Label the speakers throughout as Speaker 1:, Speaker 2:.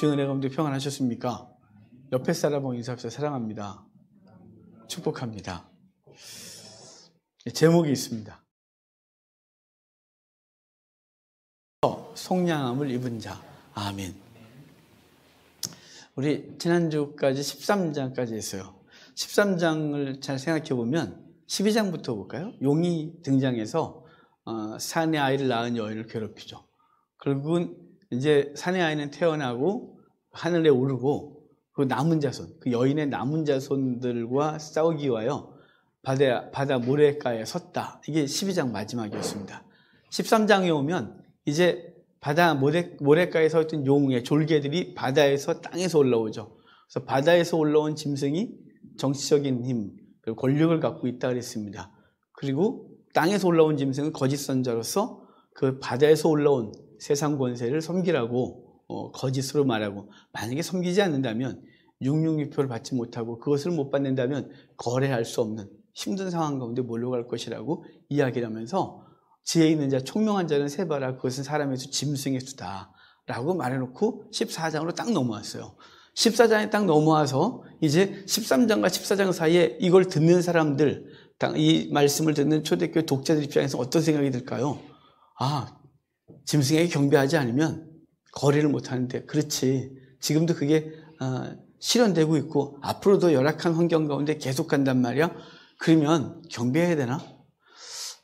Speaker 1: 주의 은혜 가운데 평안하셨습니까? 옆에 사람하고 인사합시다. 사랑합니다. 축복합니다. 제목이 있습니다. 속량함을 입은 자. 아멘. 우리 지난주까지 13장까지 했어요. 13장을 잘 생각해 보면 12장부터 볼까요? 용이 등장해서 산의 아이를 낳은 여인을 괴롭히죠. 결국은 이제 산의 아이는 태어나고 하늘에 오르고 그 남은 자손, 그 여인의 남은 자손들과 싸우기 위하여 바다 모래가에 섰다. 이게 12장 마지막이었습니다. 13장에 오면 이제 바다 모래가에 서 있던 용의 졸개들이 바다에서 땅에서 올라오죠. 그래서 바다에서 올라온 짐승이 정치적인 힘, 그리고 권력을 갖고 있다 그랬습니다. 그리고 땅에서 올라온 짐승은 거짓 선자로서 그 바다에서 올라온 세상 권세를 섬기라고 거짓으로 말하고, 만약에 섬기지 않는다면 666표를 받지 못하고 그것을 못 받는다면 거래할 수 없는 힘든 상황 가운데 몰려갈 것이라고 이야기를 하면서 지혜 있는 자, 총명한 자는 세봐라. 그것은 사람의 수, 짐승의 수다 라고 말해놓고 14장으로 딱 넘어왔어요. 14장에 딱 넘어와서 이제 13장과 14장 사이에 이걸 듣는 사람들, 이 말씀을 듣는 초대교회 독자들 입장에서 어떤 생각이 들까요? 아, 짐승에게 경배하지 않으면 거래를 못하는데, 그렇지, 지금도 그게 실현되고 있고 앞으로도 열악한 환경 가운데 계속 간단 말이야. 그러면 경배해야 되나?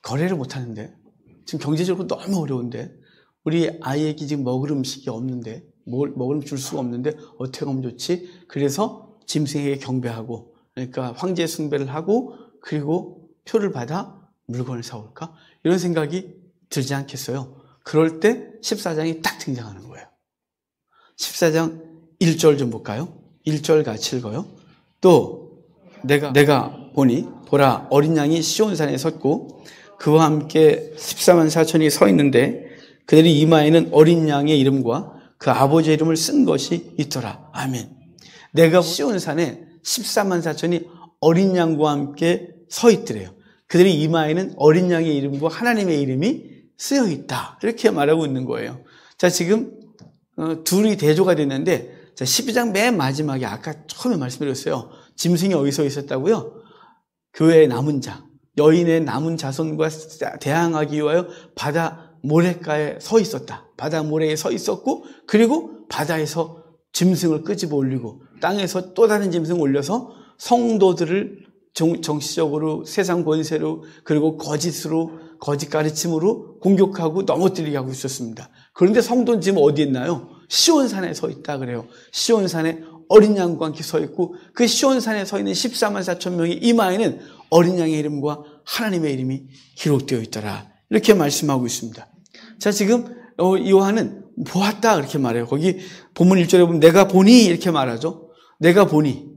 Speaker 1: 거래를 못하는데, 지금 경제적으로 너무 어려운데, 우리 아이에게 지금 먹을 음식이 없는데, 먹을 음식 줄 수가 없는데 어떻게 하면 좋지? 그래서 짐승에게 경배하고, 그러니까 황제 숭배를 하고, 그리고 표를 받아 물건을 사올까? 이런 생각이 들지 않겠어요? 그럴 때 14장이 딱 등장하는 거예요. 14장 1절 좀 볼까요? 1절 같이 읽어요. 또 내가 보니 보라, 어린 양이 시온산에 섰고 그와 함께 14만 4천이 서 있는데 그들이 이마에는 어린 양의 이름과 그 아버지의 이름을 쓴 것이 있더라. 아멘. 내가 시온산에 14만 4천이 어린 양과 함께 서 있더래요. 그들이 이마에는 어린 양의 이름과 하나님의 이름이 쓰여 있다. 이렇게 말하고 있는 거예요. 자, 지금 둘이 대조가 됐는데, 자, 12장 맨 마지막에 아까 처음에 말씀드렸어요. 짐승이 어디서 있었다고요? 교회의 남은 자, 여인의 남은 자손과 대항하기 위하여 바다 모래가에 서 있었다. 바다 모래에 서 있었고, 그리고 바다에서 짐승을 끄집어 올리고 땅에서 또 다른 짐승을 올려서 성도들을 정치적으로, 세상 권세로, 그리고 거짓으로, 거짓 가르침으로 공격하고 넘어뜨리게 하고 있었습니다. 그런데 성도는 지금 어디 있나요? 시온산에 서 있다 그래요. 시온산에 어린 양과 함께 서 있고, 그 시온산에 서 있는 14만 4천 명의 이마에는 어린 양의 이름과 하나님의 이름이 기록되어 있더라. 이렇게 말씀하고 있습니다. 자, 지금 요한은 보았다 이렇게 말해요. 거기 본문 1절에 보면 내가 보니 이렇게 말하죠. 내가 보니.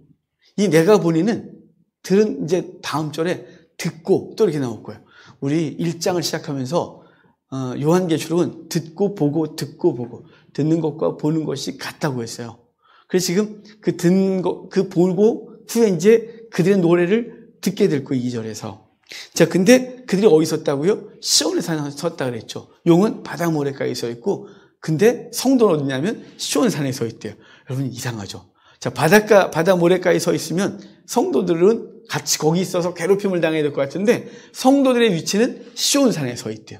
Speaker 1: 이 내가 보니는 들은 이제 다음 절에 듣고 또 이렇게 나올 거예요. 우리 1장을 시작하면서 요한계시록은 듣고 보고 듣고 보고, 듣는 것과 보는 것이 같다고 했어요. 그래서 지금 그 듣는 것, 그 보고 후에 이제 그들의 노래를 듣게 될 거예요. 2절에서. 자, 근데 그들이 어디 섰다고요? 시온의 산에 섰다 그랬죠. 용은 바다 모래가에 서 있고, 근데 성도는 어디냐면 시온 산에 서 있대요. 여러분 이상하죠? 자, 바다 모래가에 서 있으면 성도들은 같이 거기 있어서 괴롭힘을 당해야 될 것 같은데, 성도들의 위치는 시온 산에 서 있대요.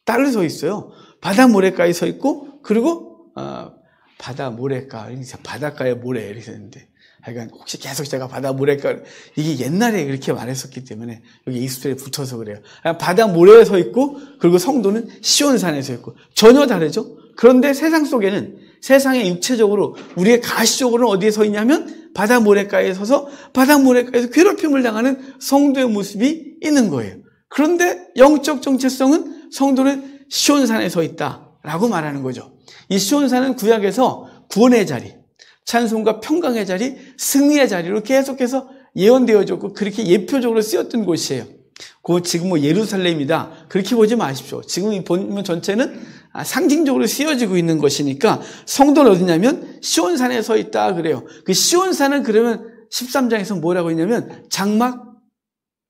Speaker 1: 따로 서 있어요. 바다 모래가에 서 있고, 그리고 바다 모래가, 바닷가에 모래 이렇게 했는데, 하여간 혹시 계속 제가 바다 모래가, 이게 옛날에 그렇게 말했었기 때문에 여기 익스프레에 붙어서 그래요. 바다 모래에 서 있고, 그리고 성도는 시온산에 서 있고, 전혀 다르죠? 그런데 세상 속에는, 세상에 육체적으로, 우리의 가시적으로는 어디에 서 있냐면 바다 모래가에 서서 바다 모래가에서 괴롭힘을 당하는 성도의 모습이 있는 거예요. 그런데 영적 정체성은 성도는 시온산에 서 있다라고 말하는 거죠. 이 시온산은 구약에서 구원의 자리, 찬송과 평강의 자리, 승리의 자리로 계속해서 예언되어졌고 그렇게 예표적으로 쓰였던 곳이에요. 지금 뭐 예루살렘이다 그렇게 보지 마십시오. 지금 이 본문 전체는 상징적으로 쓰여지고 있는 것이니까, 성도는 어디냐면 시온산에 서 있다 그래요. 그 시온산은 그러면 13장에서 뭐라고 했냐면 장막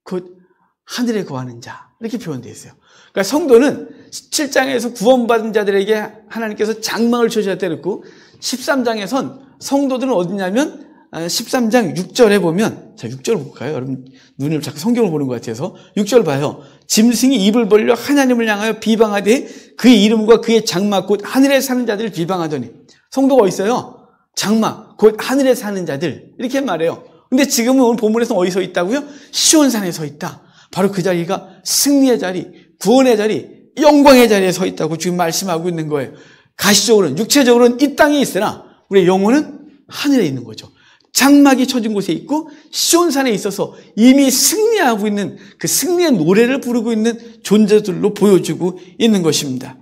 Speaker 1: 곧 하늘에 거하는 자 이렇게 표현되어 있어요. 그러니까 성도는 7장에서 구원받은 자들에게 하나님께서 장막을 쳐주셨다 그랬고, 13장에선 성도들은 어디냐면 13장 6절에 보면, 자 6절 볼까요? 여러분 눈을 자꾸 성경을 보는 것 같아서 6절 봐요. 짐승이 입을 벌려 하나님을 향하여 비방하되 그의 이름과 그의 장막 곧 하늘에 사는 자들을 비방하더니. 성도가 어디 있어요? 장막 곧 하늘에 사는 자들, 이렇게 말해요. 근데 지금은 오늘 본문에서 어디 서 있다고요? 시온산에 서 있다. 바로 그 자리가 승리의 자리, 구원의 자리, 영광의 자리에 서 있다고 지금 말씀하고 있는 거예요. 가시적으로는, 육체적으로는 이 땅에 있으나 우리의 영혼은 하늘에 있는 거죠. 장막이 쳐진 곳에 있고 시온산에 있어서 이미 승리하고 있는 그 승리의 노래를 부르고 있는 존재들로 보여주고 있는 것입니다.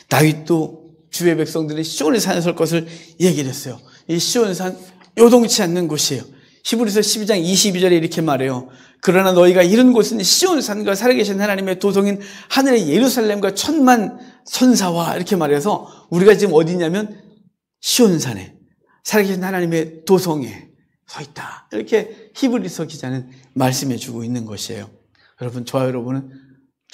Speaker 1: 다윗도 주의 백성들이 시온의 산에 설 것을 얘기를 했어요. 이 시온산 요동치 않는 곳이에요. 히브리서 12장 22절에 이렇게 말해요. 그러나 너희가 이른 곳은 시온산과 살아계신 하나님의 도성인 하늘의 예루살렘과 천만 천사와, 이렇게 말해서 우리가 지금 어디냐면 시온산에 살아계신 하나님의 도성에 서 있다. 이렇게 히브리서 기자는 말씀해주고 있는 것이에요. 여러분, 저와 여러분은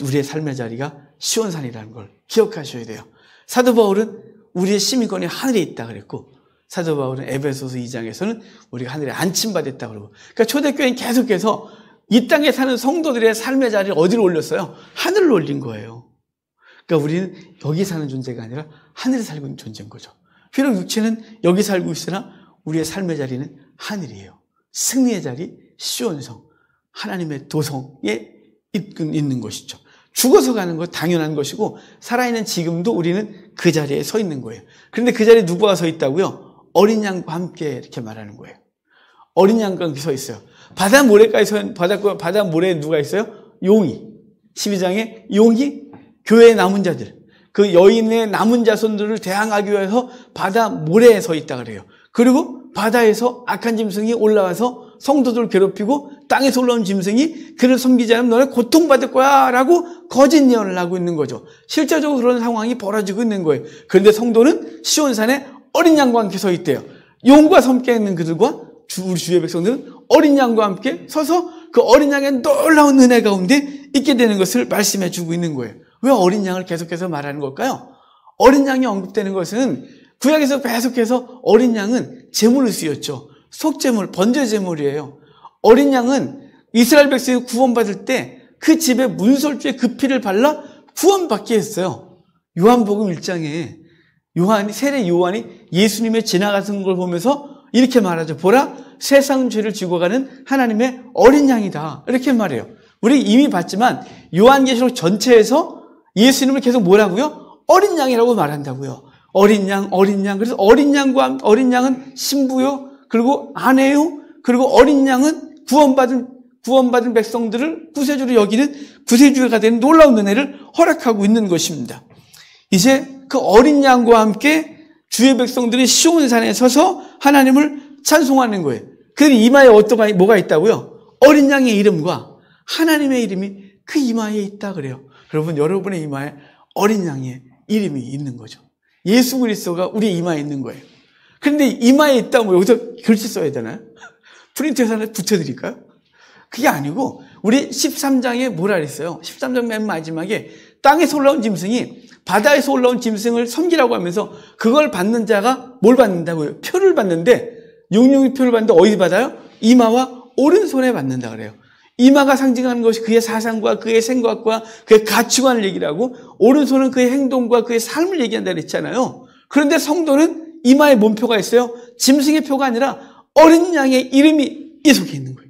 Speaker 1: 우리의 삶의 자리가 시온산이라는 걸 기억하셔야 돼요. 사도 바울은 우리의 시민권이 하늘에 있다 그랬고, 사도 바울은 에베소서 2장에서는 우리가 하늘에 안침받았다 그러고, 그러니까 초대교회는 계속해서 이 땅에 사는 성도들의 삶의 자리를 어디로 올렸어요? 하늘로 올린 거예요. 그러니까 우리는 여기 사는 존재가 아니라 하늘에 살고 있는 존재인 거죠. 비록 육체는 여기 살고 있으나 우리의 삶의 자리는 하늘이에요. 승리의 자리, 시온성, 하나님의 도성에 있는 것이죠. 죽어서 가는 것 당연한 것이고, 살아있는 지금도 우리는 그 자리에 서 있는 거예요. 그런데 그 자리에 누구가 서 있다고요? 어린 양과 함께, 이렇게 말하는 거예요. 어린 양과 함께 서 있어요. 바다 모래가에 바다 모래에 누가 있어요? 용이. 12장에 용이 교회의 남은 자들, 그 여인의 남은 자손들을 대항하기 위해서 바다 모래에 서 있다 그래요. 그리고 바다에서 악한 짐승이 올라와서 성도들을 괴롭히고 땅에서 올라온 짐승이 그를 섬기지 않으면 너네 고통받을 거야 라고 거짓 예언을 하고 있는 거죠. 실제적으로 그런 상황이 벌어지고 있는 거예요. 그런데 성도는 시온산에 어린 양과 함께 서 있대요. 용과 함께 있는 그들과 우리 주의 백성들은 어린 양과 함께 서서 그 어린 양의 놀라운 은혜 가운데 있게 되는 것을 말씀해 주고 있는 거예요. 왜 어린 양을 계속해서 말하는 걸까요? 어린 양이 언급되는 것은 구약에서 계속해서 어린 양은 제물로 쓰였죠. 속제물, 번제제물이에요. 어린 양은 이스라엘 백성이 구원받을 때 그 집에 문설주에 그 피를 발라 구원받게 했어요. 요한복음 1장에 세례 요한이 예수님의 지나가는 걸 보면서 이렇게 말하죠. 보라, 세상 죄를 지고 가는 하나님의 어린 양이다. 이렇게 말해요. 우리 이미 봤지만 요한계시록 전체에서 예수님을 계속 뭐라고요? 어린 양이라고 말한다고요. 어린 양, 어린 양. 그래서 어린 양은 신부요, 그리고 아내요, 그리고 어린 양은 구원받은 백성들을 구세주로 여기는 구세주가 되는 놀라운 은혜를 허락하고 있는 것입니다. 이제 그 어린 양과 함께 주의 백성들이 시온산에 서서 하나님을 찬송하는 거예요. 그 이마에 뭐가 있다고요? 어린 양의 이름과 하나님의 이름이 그 이마에 있다 그래요. 여러분의 이마에 어린 양의 이름이 있는 거죠. 예수 그리스도가 우리 이마에 있는 거예요. 그런데 이마에 있다고 여기서 글씨 써야 되나요? 프린트해서 하나 붙여드릴까요? 그게 아니고 우리 13장에 뭐라 그랬어요? 13장 맨 마지막에 땅에서 올라온 짐승이 바다에서 올라온 짐승을 섬기라고 하면서 그걸 받는 자가 뭘 받는다고요? 표를 받는데, 용용이 표를 받는데 어디 받아요? 이마와 오른손에 받는다 그래요. 이마가 상징하는 것이 그의 사상과 그의 생각과 그의 가치관을 얘기를 하고, 오른손은 그의 행동과 그의 삶을 얘기한다 그랬잖아요. 그런데 성도는 이마에 뭔 표가 있어요? 짐승의 표가 아니라 어린 양의 이름이 이 속에 있는 거예요.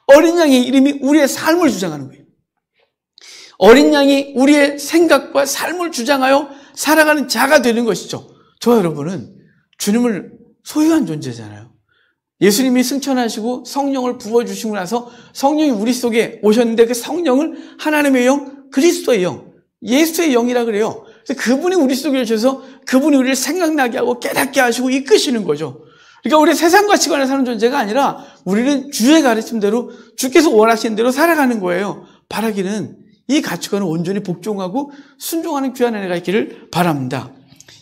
Speaker 1: 어린 양의 이름이 우리의 삶을 주장하는 거예요. 어린 양이 우리의 생각과 삶을 주장하여 살아가는 자가 되는 것이죠. 저와 여러분은 주님을 소유한 존재잖아요. 예수님이 승천하시고 성령을 부어주시고 나서 성령이 우리 속에 오셨는데 그 성령을 하나님의 영, 그리스도의 영, 예수의 영이라 그래요. 그래서 그분이 우리 속에 오셔서 그분이 우리를 생각나게 하고 깨닫게 하시고 이끄시는 거죠. 그러니까 우리 세상 가치관에 사는 존재가 아니라 우리는 주의 가르침대로 주께서 원하시는 대로 살아가는 거예요. 바라기는 이 가치관을 온전히 복종하고 순종하는 귀한 은혜가 있기를 바랍니다.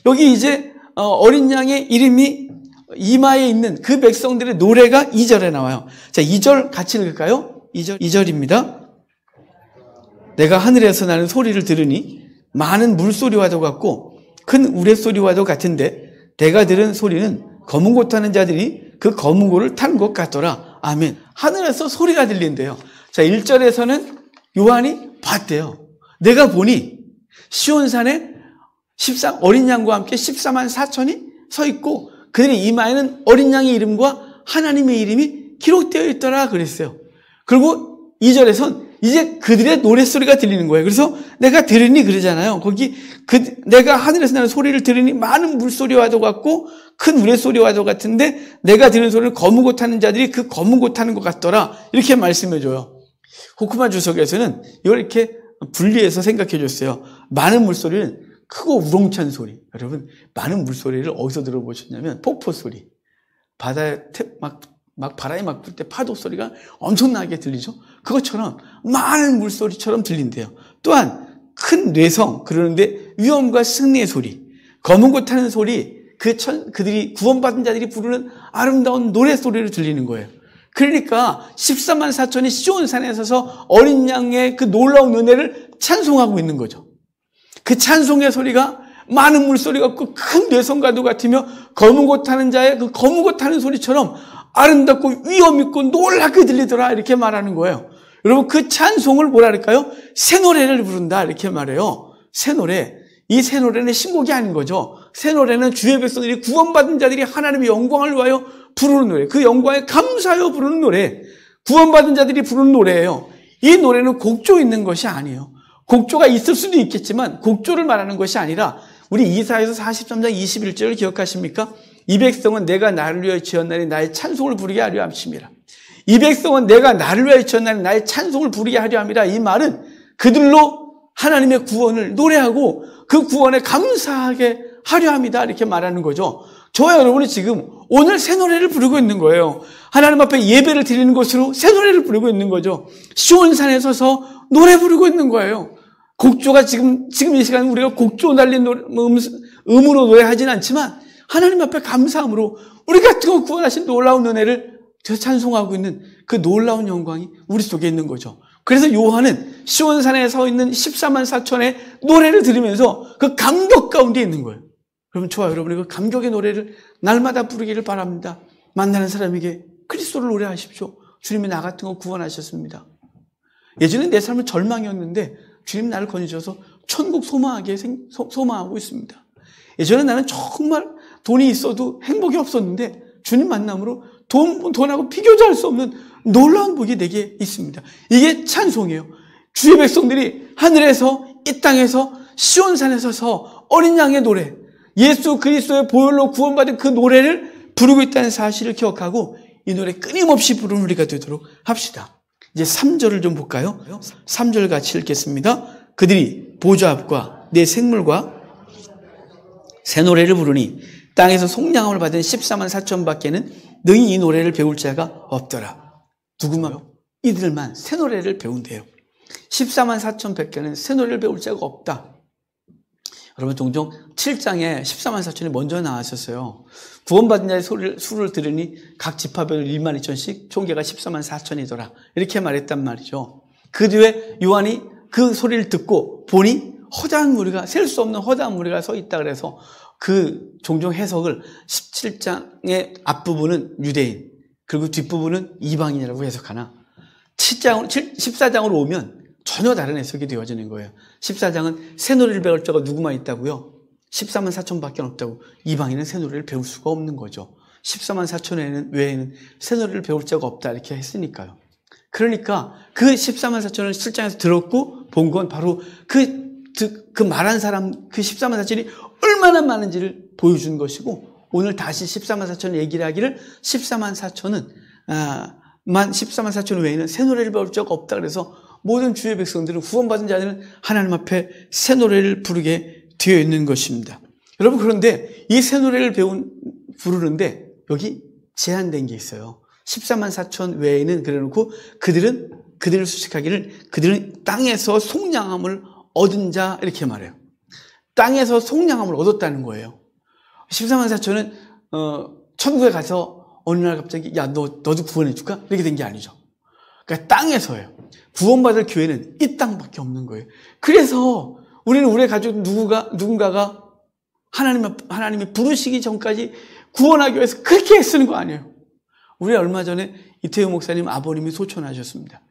Speaker 1: 여기 이제 어린 양의 이름이 이마에 있는 그 백성들의 노래가 2절에 나와요. 자, 2절 같이 읽을까요? 2절입니다. 내가 하늘에서 나는 소리를 들으니 많은 물소리와도 같고 큰 우레소리와도 같은데 내가 들은 소리는 검은 고 타는 자들이 그 검은 고를 타는 것 같더라. 아멘. 하늘에서 소리가 들린대요. 자, 1절에서는 요한이 봤대요. 내가 보니 시온산에 어린 양과 함께 14만 4천이 서 있고 그들의 이마에는 어린 양의 이름과 하나님의 이름이 기록되어 있더라 그랬어요. 그리고 2절에선 이제 그들의 노랫소리가 들리는 거예요. 그래서 내가 들으니 그러잖아요. 거기 내가 하늘에서 나는 소리를 들으니 많은 물소리와도 같고 큰 우레소리와도 같은데 내가 들은 소리는 검은 고 타는 자들이 그 검은 고 타는 것 같더라. 이렇게 말씀해줘요. 호크만 주석에서는 이걸 이렇게 분리해서 생각해 줬어요. 많은 물소리는 크고 우렁찬 소리. 여러분, 많은 물소리를 어디서 들어보셨냐면 폭포 소리. 바다에 막 바람이 막 불 때 파도 소리가 엄청나게 들리죠. 그것처럼 많은 물소리처럼 들린대요. 또한 큰 뇌성, 그러는데 위엄과 승리의 소리, 검은 고 타는 소리, 그들이 구원받은 자들이 부르는 아름다운 노래소리를 들리는 거예요. 그러니까 14만 4천이 시온산에 서서 어린 양의 그 놀라운 은혜를 찬송하고 있는 거죠. 그 찬송의 소리가 많은 물소리 같고 큰 뇌성과도 같으며 검은 고 타는 자의 그 검은 고 타는 소리처럼 아름답고 위엄 있고 놀랍게 들리더라 이렇게 말하는 거예요. 여러분 그 찬송을 뭐라 할까요? 새 노래를 부른다 이렇게 말해요. 새 노래. 이 새 노래는 신곡이 아닌 거죠. 새 노래는 주의 백성들이 구원받은 자들이 하나님의 영광을 위하여 부르는 노래. 그 영광에 감사하여 부르는 노래. 구원받은 자들이 부르는 노래예요. 이 노래는 곡조 있는 것이 아니에요. 곡조가 있을 수도 있겠지만 곡조를 말하는 것이 아니라 우리 이사야서 43장 21절을 기억하십니까? 이 백성은 내가 나를 위하여 지었나니 나의 찬송을 부르게 하려 함심이라. 이 백성은 내가 나를 위하여 지었나니 나의 찬송을 부르게 하려 함이라. 이 말은 그들로 하나님의 구원을 노래하고 그 구원에 감사하게 하려 합니다. 이렇게 말하는 거죠. 저와 여러분이 지금 오늘 새 노래를 부르고 있는 거예요. 하나님 앞에 예배를 드리는 것으로 새 노래를 부르고 있는 거죠. 시온산에 서서 노래 부르고 있는 거예요. 곡조가 지금 이 시간 우리가 곡조 날린 음으로 노래하지는 않지만 하나님 앞에 감사함으로 우리 같은 거 구원하신 놀라운 은혜를 찬송하고 있는 그 놀라운 영광이 우리 속에 있는 거죠. 그래서 요한은 시온산에 서 있는 14만 4천의 노래를 들으면서 그 감격 가운데 있는 거예요. 그러면 저와 여러분이 그 감격의 노래를 날마다 부르기를 바랍니다. 만나는 사람에게 그리스도를 노래하십시오. 주님이 나 같은 거 구원하셨습니다. 예전에 내 삶은 절망이었는데 주님 나를 건지셔서 천국 소망하고 있습니다. 예전에 나는 정말 돈이 있어도 행복이 없었는데 주님 만남으로 돈하고 비교할 수 없는 놀라운 복이 내게 있습니다. 이게 찬송이에요. 주의 백성들이 하늘에서 이 땅에서 시온산에 서서 어린 양의 노래, 예수 그리스도의 보혈로 구원받은 그 노래를 부르고 있다는 사실을 기억하고 이 노래 끊임없이 부르는 우리가 되도록 합시다. 이제 3절을 좀 볼까요? 3절 같이 읽겠습니다. 그들이 보좌 앞과 내 생물과 새 노래를 부르니 땅에서 속량함을 받은 14만 4천 밖에는 능히 이 노래를 배울 자가 없더라. 누구만? 이들만 새 노래를 배운대요. 14만 4천 밖에는 새 노래를 배울 자가 없다. 여러분 종종 7장에 14만 4천이 먼저 나왔었어요. 구원받은 자의 수를 들으니 각 지파별로 1만 2천씩 총계가 14만 4천이더라. 이렇게 말했단 말이죠. 그 뒤에 요한이 그 소리를 듣고 보니 허다한 무리가 셀 수 없는 허다한 무리가 서 있다 그래서 그 종종 해석을 17장의 앞부분은 유대인 그리고 뒷부분은 이방인이라고 해석하나 14장으로 오면 전혀 다른 해석이 되어지는 거예요. 14장은 새 노래를 배울 자가 누구만 있다고요? 14만 4천 밖에 없다고. 이방인은 새 노래를 배울 수가 없는 거죠. 14만 4천 외에는 새 노래를 배울 자가 없다 이렇게 했으니까요. 그러니까 그 14만 4천을 7장에서 들었고 본 건 바로 그 말한 사람 그 14만 4천이 얼마나 많은지를 보여준 것이고 오늘 다시 14만 4천 얘기를 하기를 14만 4천 외에는 새 노래를 배울 자가 없다 그래서 모든 주의 백성들은 구원받은 자들은 하나님 앞에 새 노래를 부르게 되어 있는 것입니다. 여러분 그런데 이 새 노래를 부르는데 여기 제한된 게 있어요. 14만 4천 외에는 그래놓고 그들을 수식하기를 그들은 땅에서 속량함을 얻은 자 이렇게 말해요. 땅에서 속량함을 얻었다는 거예요. 14만 4천은 천국에 가서 어느 날 갑자기 야 너도 구원해 줄까? 이렇게 된 게 아니죠. 그러니까 땅에서예요. 구원받을 교회는 이 땅밖에 없는 거예요. 그래서 우리는 우리의 가족 누군가가 하나님이 부르시기 전까지 구원하기 위해서 그렇게 애쓰는 거 아니에요. 우리 얼마 전에 이태우 목사님 아버님이 소천하셨습니다.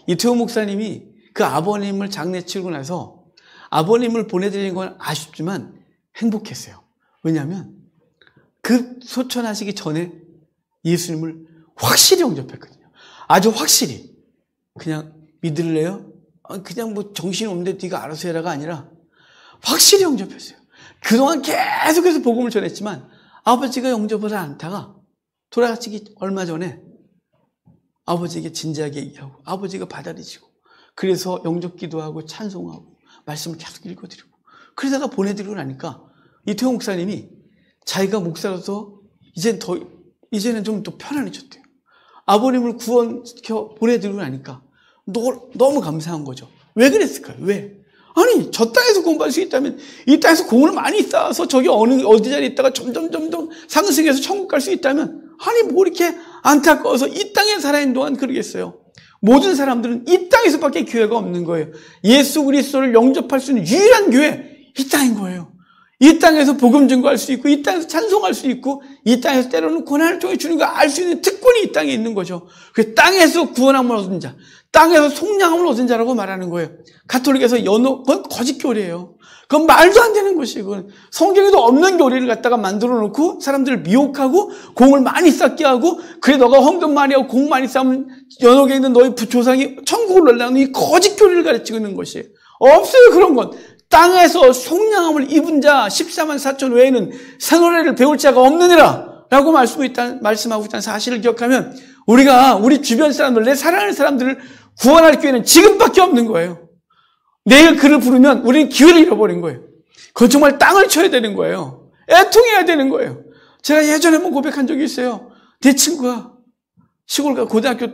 Speaker 1: 이태우 목사님이 그 아버님을 장례 치르고 나서 아버님을 보내드리는 건 아쉽지만 행복했어요. 왜냐하면 그 소천하시기 전에 예수님을 확실히 영접했거든요. 아주 확실히. 그냥 믿을래요? 그냥 뭐 정신이 없는데 네가 알아서 해라가 아니라 확실히 영접했어요. 그동안 계속해서 복음을 전했지만 아버지가 영접을 않다가 돌아가시기 얼마 전에 아버지에게 진지하게 얘기하고 아버지가 받아들이시고 그래서 영접 기도하고 찬송하고 말씀을 계속 읽어드리고 그러다가 보내드리고 나니까 이태호 목사님이 자기가 목사로서 이제는 좀 더 편안해졌대요. 아버님을 구원시켜 보내드리고 나니까 너무 감사한 거죠. 왜 그랬을까요? 왜? 아니 저 땅에서 공부할 수 있다면 이 땅에서 공을 많이 쌓아서 저기 어디 자리에 있다가 점점 상승해서 천국 갈 수 있다면 아니 뭐 이렇게 안타까워서 이 땅에 살아있는 동안 그러겠어요. 모든 사람들은 이 땅에서밖에 기회가 없는 거예요. 예수 그리스도를 영접할 수 있는 유일한 교회 이 땅인 거예요. 이 땅에서 복음 증거할 수 있고 이 땅에서 찬송할 수 있고 이 땅에서 때로는 고난을 통해 주는 걸 알 수 있는 특권이 이 땅에 있는 거죠. 그 땅에서 구원함을 얻은 자, 땅에서 속량함을 얻은 자라고 말하는 거예요. 가톨릭에서 그건 거짓 교리예요. 그건 말도 안 되는 것이에요. 그건 성경에도 없는 교리를 갖다가 만들어 놓고 사람들을 미혹하고 공을 많이 쌓게 하고 그래 너가 헌금 많이 하고 공 많이 쌓으면 연옥에 있는 너희 조상이 천국을 올라가는 이 거짓 교리를 가르치고 있는 것이에요. 없어요 그런 건. 땅에서 속량함을 입은 자 14만 4천 외에는 새 노래를 배울 자가 없느니라 라고 말씀하고 있다는 사실을 기억하면 우리 주변 사람들, 내 사랑하는 사람들을 구원할 기회는 지금밖에 없는 거예요. 내일 그를 부르면 우리는 기회를 잃어버린 거예요. 그건 정말 땅을 쳐야 되는 거예요. 애통해야 되는 거예요. 제가 예전에 한번 고백한 적이 있어요. 내 친구가 시골 고등학교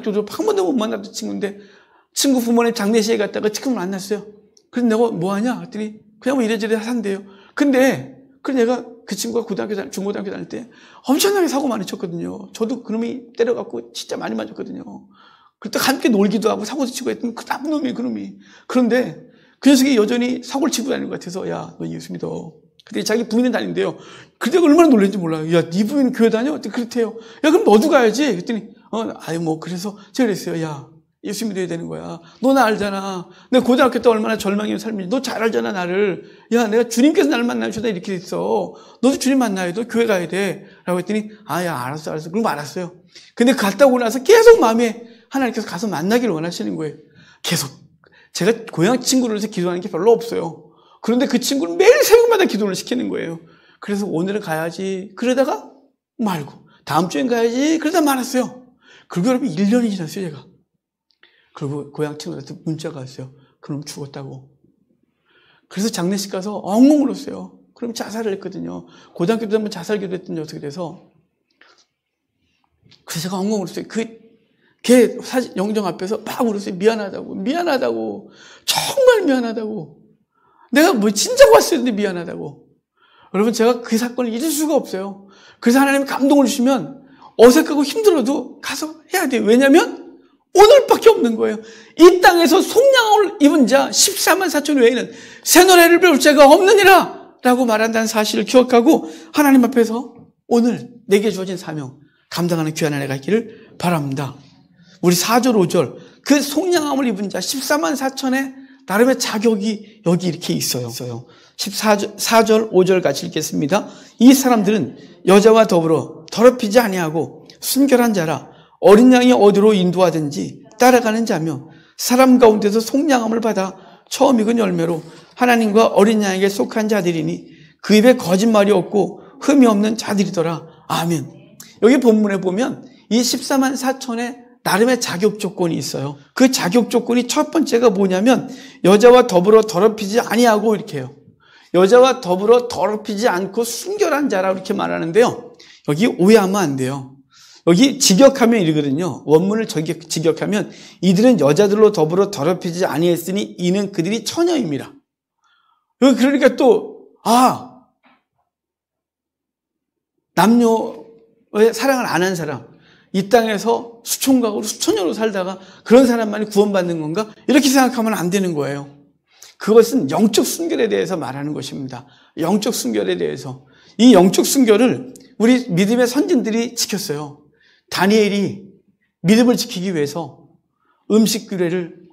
Speaker 1: 졸업 한 번도 못 만났던 친구인데 친구 부모님 장례식에 갔다가 친구를 만났어요. 그래서 내가 뭐 하냐? 했더니 그냥 뭐 이래저래 산대요. 근데 내가 그 친구가 중고등학교 다닐 때 엄청나게 사고 많이 쳤거든요. 저도 그놈이 때려갖고 진짜 많이 맞았거든요. 그때 함께 놀기도 하고 사고도 치고 했더니 그 나쁜 놈이에요, 그놈이. 그런데 그 녀석이 여전히 사고를 치고 다니는 것 같아서 야, 너 예수 믿어. 그때 자기 부인은 다닌대요. 그때 얼마나 놀랐는지 몰라요. 야, 네 부인 교회 다녀? 그때 그렇대요. 야, 그럼 너도 가야지. 그랬더니 그래서 제가 그랬어요. 야, 예수 믿어야 되는 거야. 너 나 알잖아. 내가 고등학교 때 얼마나 절망의 삶인지 너 잘 알잖아, 나를. 야, 내가 주님께서 나를 만나주다 이렇게 됐어. 너도 주님 만나야 돼. 교회 가야 돼. 라고 했더니 야, 알았어. 그럼 알았어요. 근데 갔다 오고 나서 계속 마음에 하나님께서 가서 만나기를 원하시는 거예요. 계속. 제가 고향 친구를 해서 기도하는 게 별로 없어요. 그런데 그 친구는 매일 새벽마다 기도를 시키는 거예요. 그래서 오늘은 가야지. 그러다가 말고. 다음 주엔 가야지. 그러다 말았어요. 그리고 여러분 1년이 지났어요, 제가. 그리고 고향 친구한테 문자가 왔어요. 그럼 죽었다고. 그래서 장례식 가서 엉엉 울었어요. 그럼 자살을 했거든요. 고등학교 때 한번 자살 기도했던 녀석이 돼서. 그래서 제가 엉엉 울었어요. 걔 영정 앞에서 막 울었어요. 미안하다고. 정말 미안하다고. 내가 뭐 진작 왔어야 했는데 미안하다고. 여러분 제가 그 사건을 잊을 수가 없어요. 그래서 하나님이 감동을 주시면 어색하고 힘들어도 가서 해야 돼요. 왜냐하면 오늘밖에 없는 거예요. 이 땅에서 속량을 입은 자 14만 4천 외에는 새 노래를 배울 자가 없느니라 라고 말한다는 사실을 기억하고 하나님 앞에서 오늘 내게 주어진 사명 감당하는 귀한 한 해가 있기를 바랍니다. 우리 4절 5절 그 속량함을 입은 자 14만 4천의 나름의 자격이 여기 이렇게 있어요. 4절 5절 같이 읽겠습니다. 이 사람들은 여자와 더불어 더럽히지 아니하고 순결한 자라 어린 양이 어디로 인도하든지 따라가는 자며 사람 가운데서 속량함을 받아 처음 익은 열매로 하나님과 어린 양에게 속한 자들이니 그 입에 거짓말이 없고 흠이 없는 자들이더라. 아멘. 여기 본문에 보면 이 14만 4천의 나름의 자격 조건이 있어요. 그 자격 조건이 첫 번째가 뭐냐면 여자와 더불어 더럽히지 아니하고 이렇게 해요. 여자와 더불어 더럽히지 않고 순결한 자라고 이렇게 말하는데요. 여기 오해하면 안 돼요. 여기 직역하면 이러거든요. 원문을 직역하면 이들은 여자들로 더불어 더럽히지 아니했으니 이는 그들이 처녀입니다. 그러니까 또 남녀의 사랑을 안 한 사람, 이 땅에서 수총각으로 수처녀로 살다가 그런 사람만이 구원받는 건가? 이렇게 생각하면 안 되는 거예요. 그것은 영적 순결에 대해서 말하는 것입니다. 영적 순결에 대해서. 이 영적 순결을 우리 믿음의 선진들이 지켰어요. 다니엘이 믿음을 지키기 위해서 음식 규례를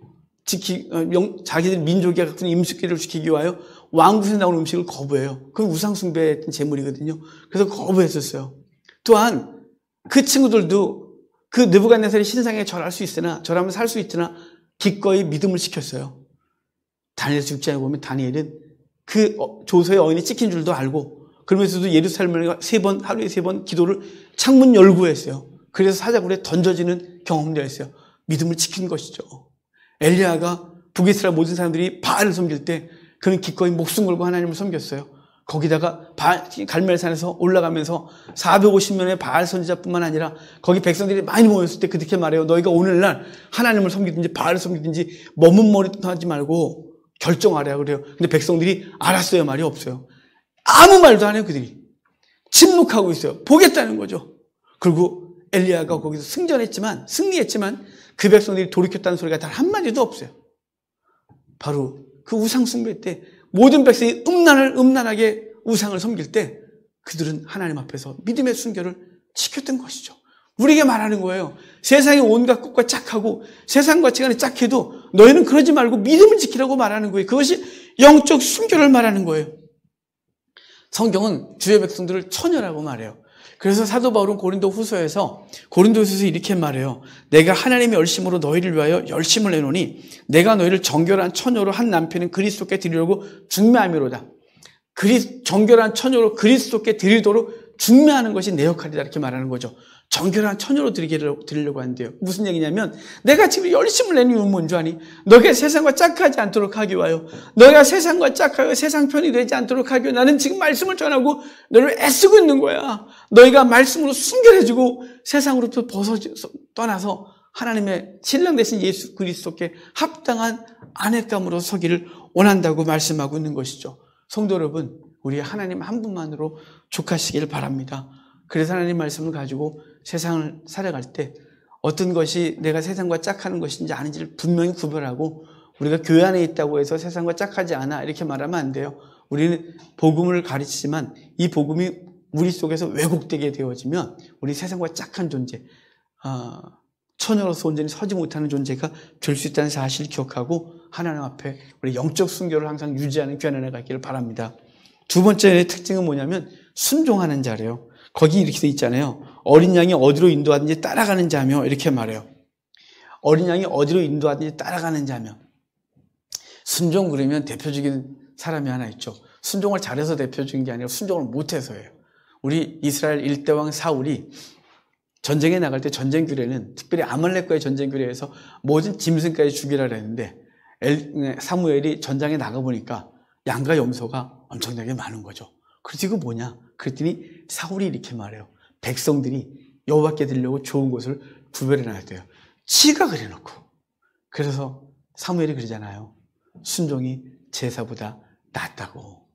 Speaker 1: 자기들 민족이 갖고 있는 음식 규례를 지키기 위하여 왕궁에서 나오는 음식을 거부해요. 그건 우상숭배의 제물이거든요. 그래서 거부했었어요. 또한 그 친구들도 그 느부갓네살의 신상에 절할 수 있으나, 절하면 살 수 있으나 기꺼이 믿음을 지켰어요. 다니엘 6장에 보면 다니엘은 그 조서의 어인이 찍힌 줄도 알고, 그러면서도 예루살렘에 하루에 3번 기도를 창문 열고 했어요. 그래서 사자굴에 던져지는 경험도 했어요. 믿음을 지킨 것이죠. 엘리야가 북이스라엘 모든 사람들이 바알을 섬길 때 그는 기꺼이 목숨 걸고 하나님을 섬겼어요. 거기다가 갈멜산에서 올라가면서 450명의 바알 선지자뿐만 아니라 거기 백성들이 많이 모였을 때 그렇게 말해요. 너희가 오늘날 하나님을 섬기든지 바알을 섬기든지 머문 머리도 하지 말고 결정하라 그래요. 근데 백성들이 알았어요 말이 없어요. 아무 말도 안 해요. 그들이 침묵하고 있어요. 보겠다는 거죠. 그리고 엘리야가 거기서 승리했지만 그 백성들이 돌이켰다는 소리가 단 한마디도 없어요. 바로 그 우상 숭배 때 모든 백성이 음란하게 우상을 섬길 때 그들은 하나님 앞에서 믿음의 순결을 지켰던 것이죠. 우리에게 말하는 거예요. 세상의 온갖 것과 짝하고 세상 가치관이 짝해도 너희는 그러지 말고 믿음을 지키라고 말하는 거예요. 그것이 영적 순결을 말하는 거예요. 성경은 주의 백성들을 처녀라고 말해요. 그래서 사도 바울은 고린도후서에서 이렇게 말해요. 내가 하나님의 열심으로 너희를 위하여 열심을 내노니 내가 너희를 정결한 처녀로 한 남편인 그리스도께 드리려고 중매함이로다. 정결한 처녀로 그리스도께 드리도록 중매하는 것이 내 역할이다 이렇게 말하는 거죠. 정결한 처녀로 드리려고 한대요. 무슨 얘기냐면 내가 지금 열심을 내는 이유는 뭔지 아니? 너희가 세상과 짝하지 않도록 하기 위하여, 너희가 세상과 짝하여 세상 편이 되지 않도록 하기 위하여 나는 지금 말씀을 전하고 너를 애쓰고 있는 거야. 너희가 말씀으로 순결해지고 세상으로부터 떠나서 하나님의 신랑 되신 예수 그리스도께 합당한 아내감으로 서기를 원한다고 말씀하고 있는 것이죠. 성도 여러분, 우리 하나님 한 분만으로 족하시기를 바랍니다. 그래서 하나님 말씀을 가지고 세상을 살아갈 때 어떤 것이 내가 세상과 짝하는 것인지 아닌지를 분명히 구별하고, 우리가 교회 안에 있다고 해서 세상과 짝하지 않아 이렇게 말하면 안 돼요. 우리는 복음을 가르치지만 이 복음이 우리 속에서 왜곡되게 되어지면 우리 세상과 짝한 존재, 처녀로서 온전히 서지 못하는 존재가 될 수 있다는 사실을 기억하고 하나님 앞에 우리 영적 순결을 항상 유지하는 귀한 은혜가 있기를 바랍니다. 두 번째 특징은 뭐냐면 순종하는 자래요. 거기 이렇게 돼 있잖아요. 어린 양이 어디로 인도하든지 따라가는 자며 이렇게 말해요. 어린 양이 어디로 인도하든지 따라가는 자며. 순종 그러면 대표적인 사람이 하나 있죠. 순종을 잘해서 대표적인 게 아니라 순종을 못해서예요. 우리 이스라엘 1대 왕 사울이 전쟁에 나갈 때 전쟁 규례는 특별히 아말렉과의 전쟁 규례에서 모든 짐승까지 죽이라 그랬는데 사무엘이 전장에 나가보니까 양과 염소가 엄청나게 많은 거죠. 그래서 이거 뭐냐? 그랬더니 사울이 이렇게 말해요. 백성들이 여호와께 드리려고 좋은 곳을 구별해놔야 돼요. 지가 그래놓고. 그래서 사무엘이 그러잖아요. 순종이 제사보다 낫다고.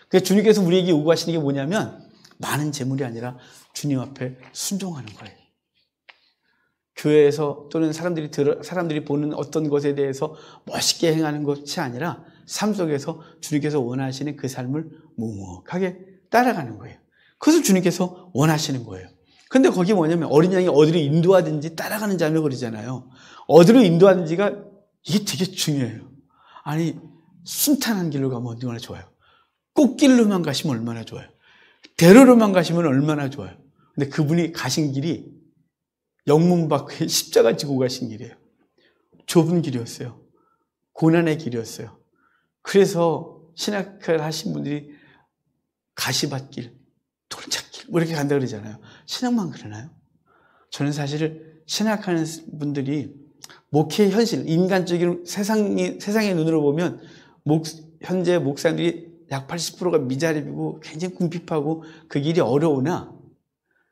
Speaker 1: 그래서 주님께서 우리에게 요구하시는 게 뭐냐면 많은 재물이 아니라 주님 앞에 순종하는 거예요. 교회에서 또는 사람들이 보는 어떤 것에 대해서 멋있게 행하는 것이 아니라 삶 속에서 주님께서 원하시는 그 삶을 묵묵하게 따라가는 거예요. 그것을 주님께서 원하시는 거예요. 근데 거기 뭐냐면 어린 양이 어디로 인도하든지 따라가는 자며 그러잖아요. 어디로 인도하든지가 이게 되게 중요해요. 아니, 순탄한 길로 가면 얼마나 좋아요. 꽃길로만 가시면 얼마나 좋아요. 대로로만 가시면 얼마나 좋아요. 근데 그분이 가신 길이 영문 밖에 십자가 지고 가신 길이에요. 좁은 길이었어요. 고난의 길이었어요. 그래서 신학을 하신 분들이 가시밭길, 돌짝길 뭐 이렇게 간다 그러잖아요. 신학만 그러나요? 저는 사실 신학하는 분들이 목회의 현실, 인간적인 세상의 눈으로 보면 현재 목사님들이 약 80%가 미자립이고 굉장히 궁핍하고 그 길이 어려우나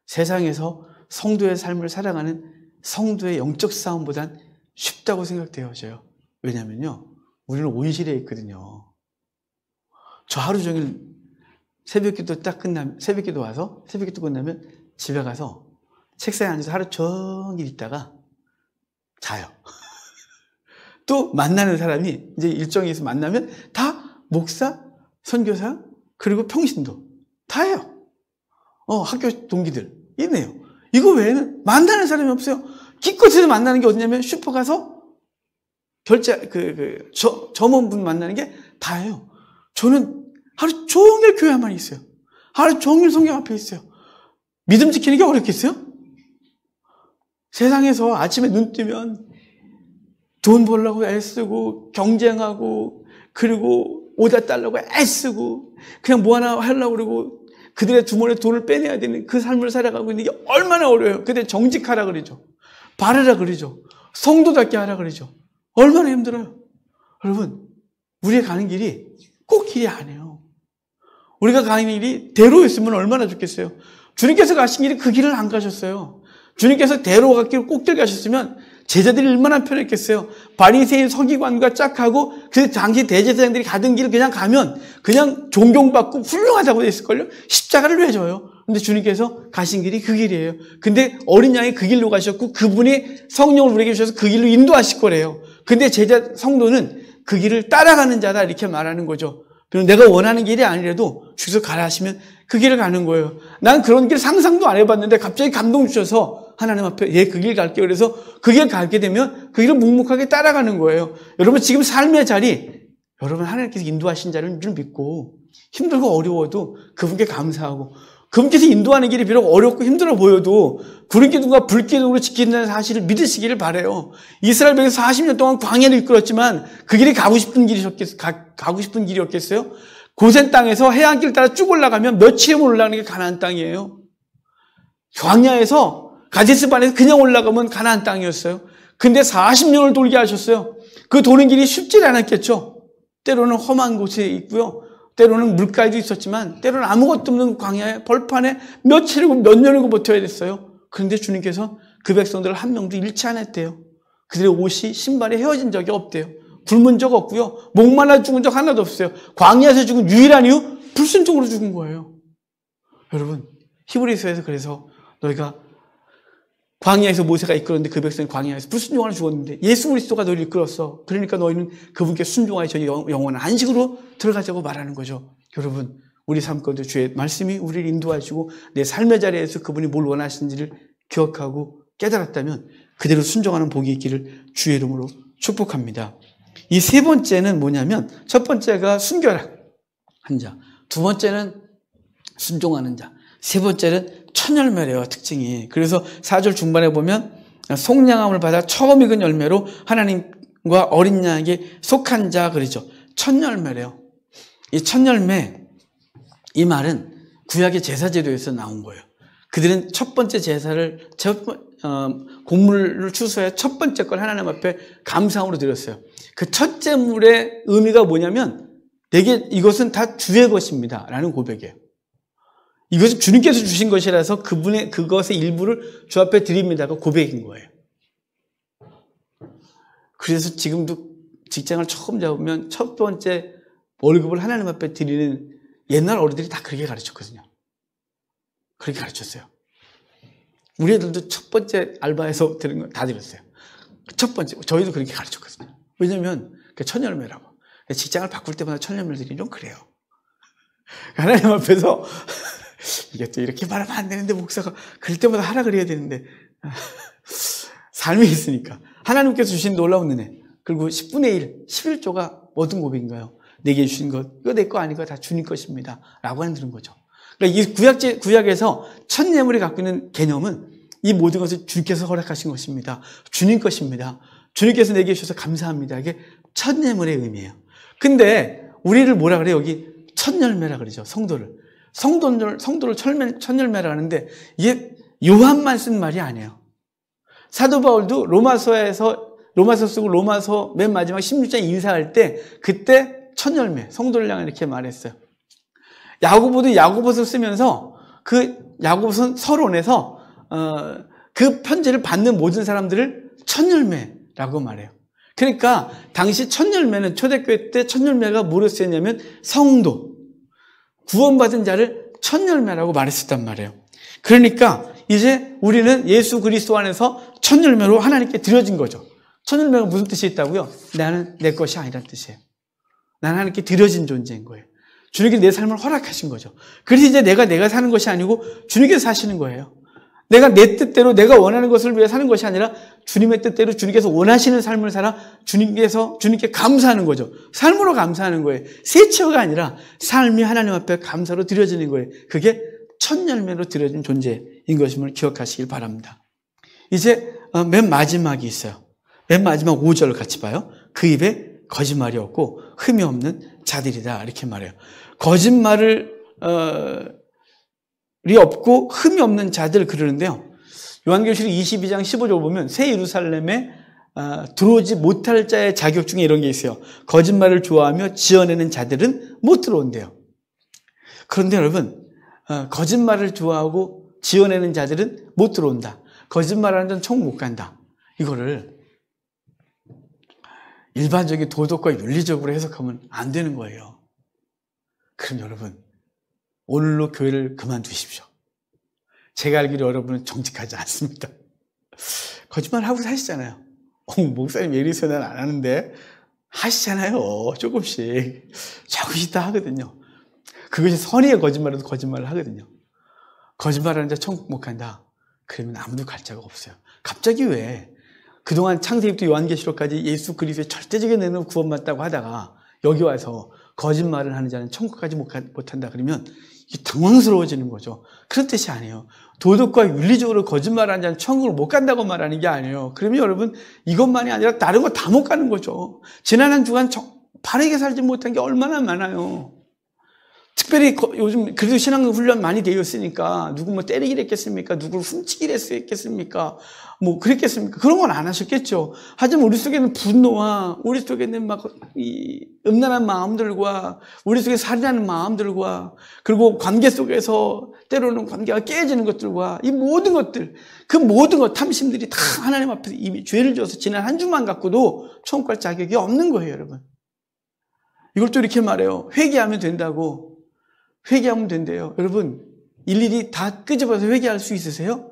Speaker 1: 세상에서 성도의 삶을 살아가는 성도의 영적 싸움보단 쉽다고 생각되어져요. 왜냐면요, 우리는 온실에 있거든요. 저 하루 종일 새벽기도 와서 새벽기도 끝나면 집에 가서 책상에 앉아서 하루 종일 있다가 자요. 또 만나는 사람이 이제 일정에서 만나면 다 목사, 선교사, 그리고 평신도 다예요. 학교 동기들 있네요. 이거 외에는 만나는 사람이 없어요. 기껏해서 만나는 게 어디냐면 슈퍼 가서 점원분 만나는 게 다예요. 저는 하루 종일 교회만 있어요. 하루 종일 성경 앞에 있어요. 믿음 지키는 게 어렵겠어요? 세상에서 아침에 눈 뜨면 돈 벌려고 애쓰고 경쟁하고 그리고 오다 달라고 애쓰고 그냥 뭐 하나 하려고 그러고 그들의 주머니에 돈을 빼내야 되는 그 삶을 살아가고 있는 게 얼마나 어려워요. 근데 정직하라 그러죠. 바르라 그러죠. 성도답게 하라 그러죠. 얼마나 힘들어요. 여러분, 우리가 가는 길이 꼭 길이 아니에요. 우리가 가는 길이 대로였으면 얼마나 좋겠어요. 주님께서 가신 길이 그 길을 안 가셨어요. 주님께서 대로 갔길 꼭길 가셨으면 제자들이 얼마나 편했겠어요. 바리새인 서기관과 짝하고 그 당시 대제사장들이 가던 길을 그냥 가면 그냥 존경받고 훌륭하다고 했을걸요. 십자가를 왜 져요? 근데 주님께서 가신 길이 그 길이에요. 근데 어린 양이 그 길로 가셨고 그분이 성령을 우리에게 주셔서 그 길로 인도하실 거래요. 근데 제자 성도는 그 길을 따라가는 자다 이렇게 말하는 거죠. 그럼 내가 원하는 길이 아니라도 주께서 가라 하시면 그 길을 가는 거예요. 난 그런 길 상상도 안 해봤는데 갑자기 감동 주셔서 하나님 앞에 그 길 갈게요. 그래서 그 길 가게 되면 그 길을 묵묵하게 따라가는 거예요. 여러분 지금 삶의 자리 여러분 하나님께서 인도하신 자를 줄 믿고 힘들고 어려워도 그분께 감사하고 그분께서 인도하는 길이 비록 어렵고 힘들어 보여도 구름기둥과 불기둥으로 지킨다는 사실을 믿으시기를 바라요. 이스라엘 백성 40년 동안 광야를 이끌었지만 그 길이 가고 싶은 길이었겠어요? 고센 땅에서 해안길 따라 쭉 올라가면 며칠이면 올라가는 게 가나안 땅이에요. 광야에서 가데스반에서 그냥 올라가면 가나안 땅이었어요. 근데 40년을 돌게 하셨어요. 그 도는 길이 쉽지 않았겠죠. 때로는 험한 곳에 있고요. 때로는 물가에도 있었지만 때로는 아무것도 없는 광야에 벌판에 며칠이고 몇 년이고 버텨야 됐어요. 그런데 주님께서 그 백성들을 한 명도 잃지 않았대요. 그들의 옷이 신발이 헤어진 적이 없대요. 굶은 적 없고요. 목말라 죽은 적 하나도 없어요. 광야에서 죽은 유일한 이유 불순종으로 죽은 거예요. 여러분 히브리서에서 그래서 너희가 광야에서 모세가 이끌었는데 그 백성이 광야에서 불순종하러 죽었는데 예수 그리스도가 너희를 이끌었어. 그러니까 너희는 그분께 순종하여 저 영원한 안식으로 들어가자고 말하는 거죠. 여러분 우리 삶 가운데 주의 말씀이 우리를 인도하시고 내 삶의 자리에서 그분이 뭘 원하시는지를 기억하고 깨달았다면 그대로 순종하는 복이 있기를 주의 이름으로 축복합니다. 이 세 번째는 뭐냐면 첫 번째가 순결한 자, 두 번째는 순종하는 자, 세 번째는 천열매래요, 특징이. 그래서 4절 중반에 보면 속량함을 받아 처음 익은 열매로 하나님과 어린 양에게 속한 자 그러죠. 천열매래요. 이 천열매, 이 말은 구약의 제사제도에서 나온 거예요. 그들은 첫 번째 제사를 곡물을 추수해 첫 번째 걸 하나님 앞에 감사함으로 드렸어요. 그 첫째 물의 의미가 뭐냐면 내게 이것은 다 주의 것입니다 라는 고백이에요. 이것은 주님께서 주신 것이라서 그것의 일부를 주 앞에 드립니다가 고백인 거예요. 그래서 지금도 직장을 처음 잡으면 첫 번째 월급을 하나님 앞에 드리는 옛날 어른들이 다 그렇게 가르쳤거든요. 그렇게 가르쳤어요. 우리 애들도 첫 번째 알바에서 드는 거 다 드렸어요. 첫 번째, 저희도 그렇게 가르쳤거든요. 왜냐면 그게 천열매라고. 직장을 바꿀 때마다 천열매를 드리면 좀 그래요. 하나님 앞에서 이게 또 이렇게 말하면 안 되는데 목사가 그럴 때마다 하라 그래야 되는데 삶이 있으니까 하나님께서 주신 놀라운 은혜 그리고 10분의 1, 11조가 모든 고백인가요? 내게 주신 것 이거 내 거 아니고 다 주님 것입니다 라고 하는 거죠. 그러니까 이 구약에서 첫 예물이 갖고 있는 개념은 이 모든 것을 주님께서 허락하신 것입니다. 주님 것입니다. 주님께서 내게 주셔서 감사합니다. 이게 첫 예물의 의미예요. 근데 우리를 뭐라 그래요? 여기 첫 열매라 그러죠. 성도를 첫 열매라 하는데 이게 요한만 쓴 말이 아니에요. 사도 바울도 로마서 쓰고 로마서 맨 마지막 16장 인사할 때 그때 첫 열매, 성도를 향해 이렇게 말했어요. 야고보도 야고보서 쓰면서 그 야고보서 서론에서 그 편지를 받는 모든 사람들을 첫 열매라고 말해요. 그러니까 당시 첫 열매는 초대교회 때 첫 열매가 뭐로 쓰였냐면 성도, 구원받은 자를 첫 열매라고 말했었단 말이에요. 그러니까 이제 우리는 예수 그리스도 안에서 첫 열매로 하나님께 드려진 거죠. 천열매가 무슨 뜻이 있다고요? 나는 내 것이 아니란 뜻이에요. 나는 하나님께 드려진 존재인 거예요. 주님께 내 삶을 허락하신 거죠. 그래서 이제 내가 사는 것이 아니고 주님께서 사시는 거예요. 내가 내 뜻대로 내가 원하는 것을 위해 사는 것이 아니라 주님의 뜻대로 주님께서 원하시는 삶을 살아 주님께 감사하는 거죠. 삶으로 감사하는 거예요. 새 치어가 아니라 삶이 하나님 앞에 감사로 드려지는 거예요. 그게 첫 열매로 드려진 존재인 것임을 기억하시길 바랍니다. 이제 맨 마지막이 있어요. 맨 마지막 5절을 같이 봐요. 그 입에 거짓말이 없고 흠이 없는 자들이다 이렇게 말해요. 거짓말이 없고 흠이 없는 자들 그러는데요. 요한계시록 22장 15절 보면 새 예루살렘에 들어오지 못할 자의 자격 중에 이런 게 있어요. 거짓말을 좋아하며 지어내는 자들은 못 들어온대요. 그런데 여러분 거짓말을 좋아하고 지어내는 자들은 못 들어온다. 거짓말하는 자는 천국 못 간다. 이거를 일반적인 도덕과 윤리적으로 해석하면 안 되는 거예요. 그럼 여러분 오늘로 교회를 그만두십시오. 제가 알기로 여러분은 정직하지 않습니다. 거짓말하고 사시잖아요. 목사님 왜 이러세요? 난 안 하는데 하시잖아요. 조금씩 다 하거든요. 그것이 선의의 거짓말에도 거짓말을 하거든요. 거짓말하는 자 천국 못 간다. 그러면 아무도 갈 자가 없어요. 갑자기 왜 그동안 창세기부터 요한계시록까지 예수 그리스도의 절대적인 은혜로 구원받다고 하다가 여기 와서 거짓말을 하는 자는 천국까지 못한다 그러면 이게 당황스러워지는 거죠. 그런 뜻이 아니에요. 도덕과 윤리적으로 거짓말하는 자는 천국을 못 간다고 말하는 게 아니에요. 그러면 여러분 이것만이 아니라 다른 거 다 못 가는 거죠. 지난 한 주간 바르게 살지 못한 게 얼마나 많아요. 특별히 요즘 그래도 신앙훈련 많이 되어 있으니까 누구 뭐 때리기를 했겠습니까? 누구를 훔치기를 했겠습니까? 뭐 그랬겠습니까? 그런 건 안 하셨겠죠. 하지만 우리 속에는 분노와 우리 속에는 막 이 음란한 마음들과 우리 속에 살인하는 마음들과 그리고 관계 속에서 때로는 관계가 깨지는 것들과 이 모든 것들 그 모든 것 탐심들이 다 하나님 앞에서 이미 죄를 져서 지난 한 주만 갖고도 천국 갈 자격이 없는 거예요, 여러분. 이걸 또 이렇게 말해요. 회개하면 된다고. 회개하면 된대요. 여러분 일일이 다 끄집어서 회개할 수 있으세요?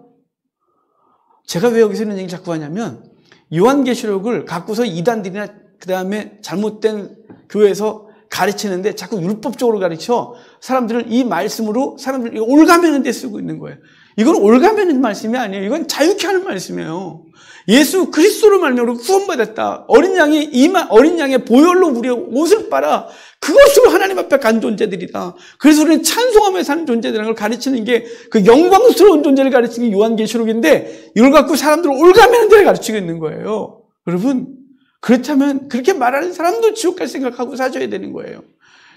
Speaker 1: 제가 왜 여기서 이런 얘기 자꾸 하냐면 요한계시록을 갖고서 이단들이나 그 다음에 잘못된 교회에서 가르치는데 자꾸 율법적으로 가르쳐 사람들을 이 말씀으로 사람들을 올가매는 데 쓰고 있는 거예요. 이건 올가매는 말씀이 아니에요. 이건 자유케 하는 말씀이에요. 예수 그리스도로 말미암아 구원받았다. 어린 양의 보혈로 우리의 옷을 빨아 그것으로 하나님 앞에 간 존재들이다. 그래서 우리는 찬송하며 사는 존재들이라는 걸 가르치는 게 그 영광스러운 존재를 가르치는 게 요한계시록인데 이걸 갖고 사람들을 올가매는 데를 가르치고 있는 거예요. 여러분 그렇다면 그렇게 말하는 사람도 지옥 갈 생각하고 사셔야 되는 거예요.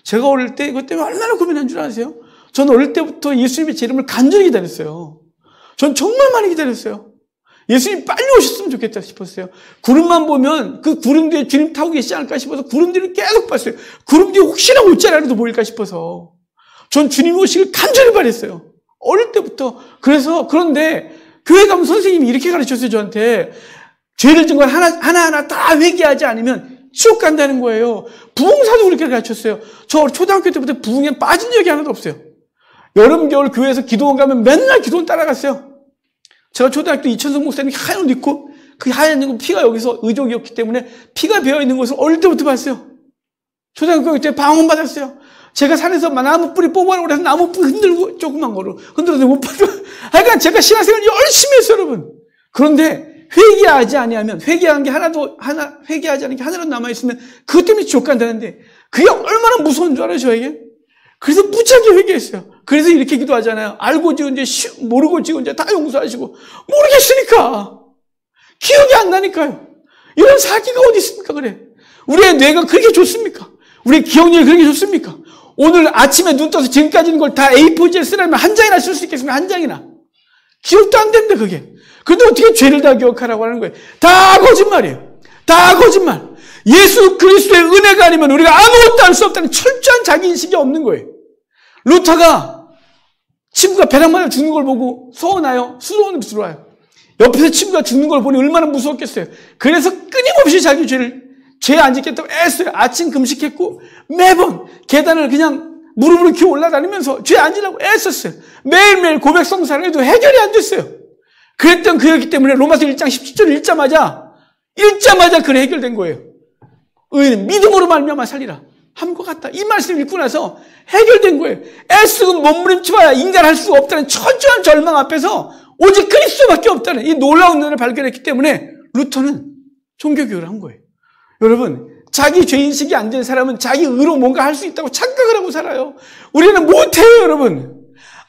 Speaker 1: 제가 어릴 때 이것 때문에 얼마나 고민한 줄 아세요? 저는 어릴 때부터 예수님의 제 이름을 간절히 기다렸어요. 전 정말 많이 기다렸어요. 예수님 빨리 오셨으면 좋겠다 싶었어요. 구름만 보면 그 구름 뒤에 주님 타고 계시지 않을까 싶어서 구름 뒤를 계속 봤어요. 구름 뒤에 혹시나 옷자리라도 보일까 싶어서 전 주님 오시길 간절히 바랬어요. 어릴 때부터. 그런데 교회 가면 선생님이 이렇게 가르쳤어요. 저한테 죄를 진 건 하나하나 다 회개하지 않으면 지옥 간다는 거예요. 부흥사도 그렇게 가르쳤어요. 저 초등학교 때부터 부흥에 빠진 적이 하나도 없어요. 여름 겨울 교회에서 기도원 가면 맨날 기도원 따라갔어요. 제가 초등학교 때 이천성 목사님이 하얀 옷 입고 그 하얀 옷 피가 여기서 의족이었기 때문에 피가 배어있는 것을 어릴 때부터 봤어요. 초등학교 때 방언 받았어요. 제가 산에서 나무 뿌리 뽑아라고 그래서 나무 뿌리 흔들고 조그만 거로 흔들어서 못 받아. 그러니까 제가 신앙생활 열심히 했어요, 여러분. 그런데 회개하지 않으면 회개하지 않은 게 하나라도 남아있으면 그것 때문에 지옥 간다는데 그게 얼마나 무서운 줄 알아요, 저에게? 그래서 무지하게 회개했어요. 그래서 이렇게 기도하잖아요. 알고 지은 죄, 모르고 지은 죄 다 용서하시고. 모르겠으니까. 기억이 안 나니까요. 이런 사기가 어디 있습니까, 그래? 우리의 뇌가 그렇게 좋습니까? 우리의 기억력이 그렇게 좋습니까? 오늘 아침에 눈 떠서 지금까지 있는 걸 다 A4지에 쓰려면 한 장이나 쓸 수 있겠습니까? 한 장이나. 기억도 안 됩니다, 그게. 그런데 어떻게 죄를 다 기억하라고 하는 거예요? 다 거짓말이에요. 다 거짓말. 예수 그리스도의 은혜가 아니면 우리가 아무것도 할 수 없다는 철저한 자기인식이 없는 거예요. 루터가 친구가 배낭 맞아 죽는 걸 보고 서운해요. 수도원으로 들어와요. 옆에서 친구가 죽는 걸 보니 얼마나 무서웠겠어요. 그래서 끊임없이 자기 죄 안 짓겠다고 애써요. 아침 금식했고 매번 계단을 그냥 무릎으로 기어 올라다니면서 죄 안 지려고 애썼어요. 매일매일 고백 성사를 해도 해결이 안 됐어요. 그랬던 그였기 때문에 로마서 1장 17절 읽자마자 읽자마자 그래 해결된 거예요. 의인은 믿음으로 말미암아 살리라. 함과 같다. 이 말씀을 읽고 나서 해결된 거예요. 애쓰고 몸부림쳐봐야 인간할 수가 없다는 처절한 절망 앞에서 오직 그리스도밖에 없다는 이 놀라운 눈을 발견했기 때문에 루터는 종교교육을 한 거예요. 여러분, 자기 죄인식이 안 된 사람은 자기 의로 뭔가 할 수 있다고 착각을 하고 살아요. 우리는 못해요, 여러분.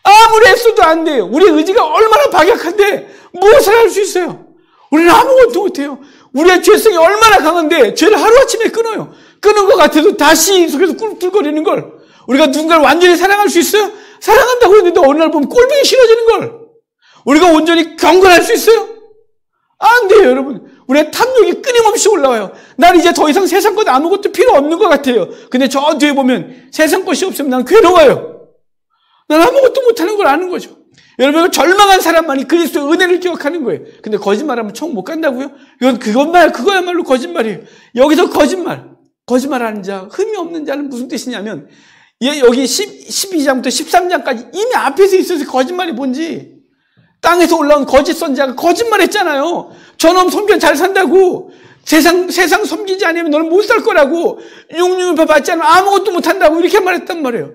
Speaker 1: 아무리 애써도 안 돼요. 우리의 의지가 얼마나 박약한데 무엇을 할 수 있어요? 우리는 아무것도 못해요. 우리의 죄성이 얼마나 강한데 죄를 하루아침에 끊어요. 끊은 것 같아도 다시 속에서 꿀꿀거리는 걸. 우리가 누군가를 완전히 사랑할 수 있어요? 사랑한다고 했는데 어느 날 보면 꼴보기 싫어지는 걸. 우리가 온전히 경건할 수 있어요? 안 돼요, 여러분. 우리의 탐욕이 끊임없이 올라와요. 난 이제 더 이상 세상 것 아무것도 필요 없는 것 같아요. 근데 저 뒤에 보면 세상 것이 없으면 난 괴로워요. 난 아무것도 못하는 걸 아는 거죠. 여러분, 절망한 사람만이 그리스도의 은혜를 기억하는 거예요. 근데 거짓말하면 총 못 간다고요? 이건 그거야말로 거짓말이에요. 여기서 거짓말하는 자, 흠이 없는 자는 무슨 뜻이냐면, 여기 12장부터 13장까지 이미 앞에서 있어서 거짓말이 뭔지, 땅에서 올라온 거짓 선지자가 거짓말했잖아요. 저놈 섬겨 잘 산다고, 세상 섬기지 않으면 너는 못 살 거라고, 육육을 받지 않으면 아무것도 못 한다고 이렇게 말했단 말이에요.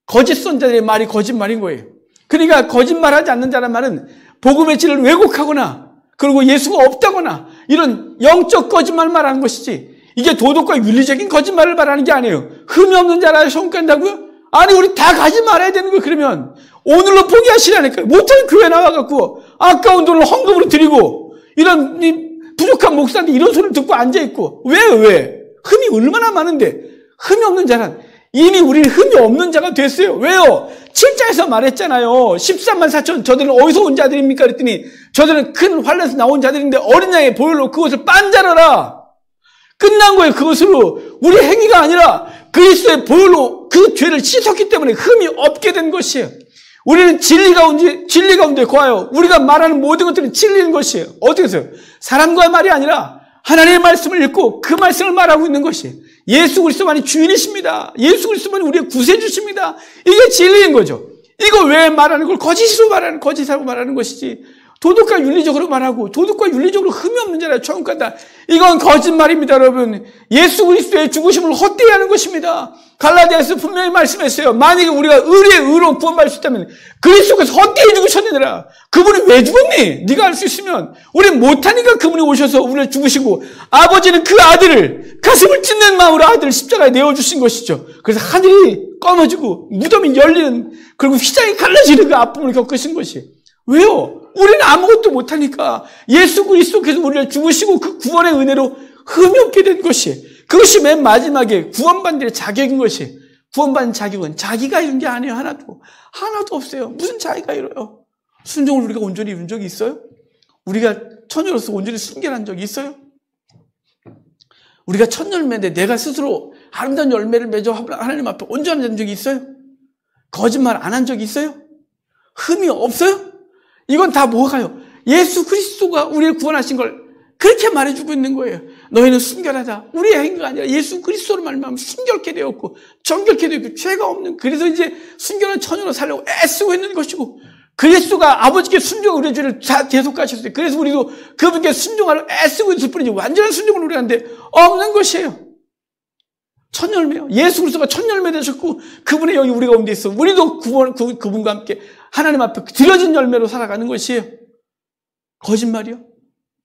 Speaker 1: 거짓 선지자들의 말이 거짓말인 거예요. 그러니까 거짓말하지 않는 자란 말은 복음의 질을 왜곡하거나 그리고 예수가 없다거나 이런 영적 거짓말 말하는 것이지, 이게 도덕과 윤리적인 거짓말을 말하는 게 아니에요. 흠이 없는 자라 성간다고요? 아니, 우리 다 가지 말아야 되는 거예요. 그러면 오늘로 포기하시라니까요. 못하는 교회 나와갖고 아까운 돈을 헌금으로 드리고 이런 부족한 목사한테 이런 소리를 듣고 앉아있고. 왜? 흠이 얼마나 많은데. 흠이 없는 자란 이미 우리는 흠이 없는 자가 됐어요. 왜요? 7장에서 말했잖아요. 13만 4천 저들은 어디서 온 자들입니까? 그랬더니 저들은 큰 환란에서 나온 자들인데 어린 양의 보혈로 그것을 빤자라라. 끝난 거예요. 그것으로 우리 행위가 아니라 그리스도의 보혈로 그 죄를 씻었기 때문에 흠이 없게 된 것이에요. 우리는 진리 가운데 거하여 우리가 말하는 모든 것들은 진리인 것이에요. 어떻게 해서요? 사람과의 말이 아니라 하나님의 말씀을 읽고 그 말씀을 말하고 있는 것이에요. 예수 그리스도만이 주인이십니다. 예수 그리스도만이 우리의 구세주십니다. 이게 진리인 거죠. 이거 왜 말하는 걸 거짓으로 말하는 것이지, 도덕과 윤리적으로 말하고 도덕과 윤리적으로 흠이 없는 자라 처음 간다. 이건 거짓말입니다, 여러분. 예수 그리스도의 죽으심을 헛되이 하는 것입니다. 갈라디아서 분명히 말씀했어요. 만약에 우리가 의의 의로 구원받을 수 있다면 그리스도께서 헛되이 죽으셨느니라. 그분이 왜 죽었니? 네가 알 수 있으면. 우리는 못하니까 그분이 오셔서 우리를 죽으시고, 아버지는 그 아들을 가슴을 찢는 마음으로 아들을 십자가에 내어주신 것이죠. 그래서 하늘이 꺼져지고 무덤이 열리는, 그리고 휘장이 갈라지는 그 아픔을 겪으신 것이. 왜요? 우리는 아무것도 못하니까 예수 그리스도께서 우리를 죽으시고 그 구원의 은혜로 흠이 없게 된 것이, 그것이 맨 마지막에 구원받는 자격인 것이. 구원받는 자격은 자기가 이룬 게 아니에요. 하나도 없어요. 무슨 자기가 이뤄요? 순종을 우리가 온전히 이룬 적이 있어요? 우리가 처녀로서 온전히 순결한 적이 있어요? 우리가 첫 열매인데 내가 스스로 아름다운 열매를 맺어 하나님 앞에 온전한 적이 있어요? 거짓말 안 한 적이 있어요? 흠이 없어요? 이건 다 뭐가요? 예수 그리스도가 우리를 구원하신 걸 그렇게 말해주고 있는 거예요. 너희는 순결하다. 우리의 행위가 아니라 예수 그리스도로 말미암아 순결케 되었고 정결케 되었고 죄가 없는, 그래서 이제 순결한 처녀로 살려고 애쓰고 있는 것이고, 그리스도가 아버지께 순종을 우리의 죄를 대속하셨어요. 그래서 우리도 그분께 순종하러 애쓰고 있을 뿐이지 완전한 순종을 우리한테 없는 것이에요. 첫 열매요. 예수 그리스도가 첫 열매 되셨고 그분의 영이 우리 가운데 있어. 우리도 그분과 함께 하나님 앞에 드려진 열매로 살아가는 것이에요. 거짓말이요?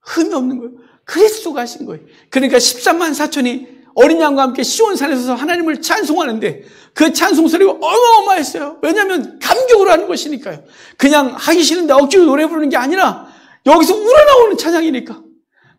Speaker 1: 흠이 없는 거예요. 그리스도가 하신 거예요. 그러니까 13만 4천이 어린 양과 함께 시온산에 서서 하나님을 찬송하는데 그 찬송 소리가 어마어마했어요. 왜냐하면 감격으로 하는 것이니까요. 그냥 하기 싫은데 억지로 노래 부르는 게 아니라 여기서 우러나오는 찬양이니까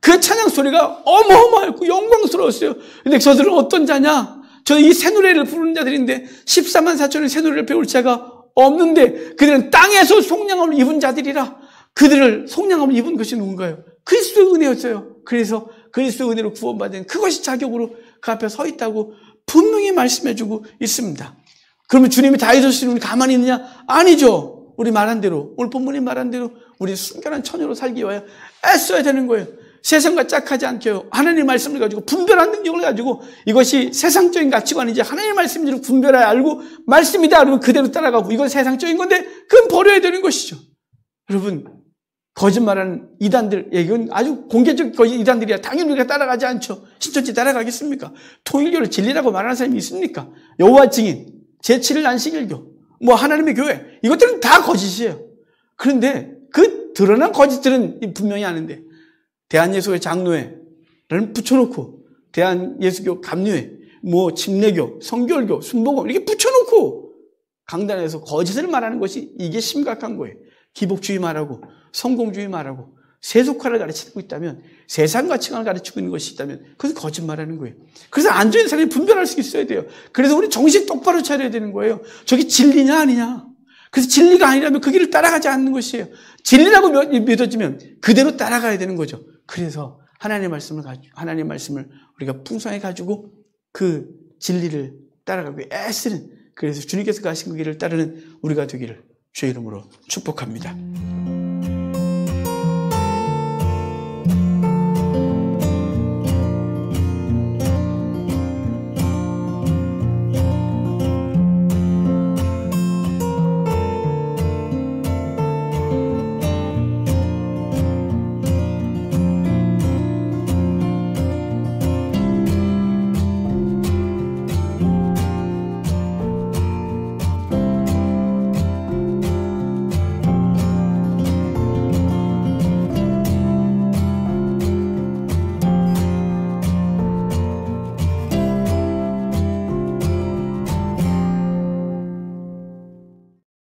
Speaker 1: 그 찬양 소리가 어마어마했고 영광스러웠어요. 근데 저들은 어떤 자냐? 저는 이 새 노래를 부르는 자들인데 14만 4천의 새 노래를 배울 자가 없는데 그들은 땅에서 속량함을 입은 자들이라. 그들을 속량함을 입은 것이 누군가요? 그리스도의 은혜였어요. 그래서 그리스도의 은혜로 구원받은 그것이 자격으로 그 앞에 서 있다고 분명히 말씀해주고 있습니다. 그러면 주님이 다 해주시니 우리 가만히 있느냐? 아니죠. 우리 말한 대로, 오늘 본문이 말한 대로 우리 순결한 처녀로 살기 위하여 애써야 되는 거예요. 세상과 짝하지 않게요. 하나님의 말씀을 가지고 분별한 능력을 가지고 이것이 세상적인 가치관이지 하나님의 말씀인지를 분별해야 알고 말씀이다 그러면 그대로 따라가고, 이건 세상적인 건데 그건 버려야 되는 것이죠. 여러분, 거짓말하는 이단들, 이건 아주 공개적 이단들이야. 당연히 우리가 따라가지 않죠. 신천지 따라가겠습니까? 통일교를 진리라고 말하는 사람이 있습니까? 여호와 증인, 제7일 안식일교, 뭐 하나님의 교회, 이것들은 다 거짓이에요. 그런데 그 드러난 거짓들은 분명히 아는데, 대한예수교 장로회를 붙여놓고, 대한예수교 감리회, 뭐 침례교, 성결교, 순복음 이렇게 붙여놓고 강단에서 거짓을 말하는 것이 이게 심각한 거예요. 기복주의 말하고 성공주의 말하고 세속화를 가르치고 있다면, 세상 가치관을 가르치고 있는 것이 있다면 그것은 거짓말하는 거예요. 그래서 앉아있는 사람이 분별할 수 있어야 돼요. 그래서 우리 정신 똑바로 차려야 되는 거예요. 저게 진리냐 아니냐. 그래서 진리가 아니라면 그 길을 따라가지 않는 것이에요. 진리라고 믿어지면 그대로 따라가야 되는 거죠. 그래서 하나님의 말씀을 우리가 풍성히 가지고 그 진리를 따라가고 애쓰는, 그래서 주님께서 가신 그 길을 따르는 우리가 되기를 주의 이름으로 축복합니다.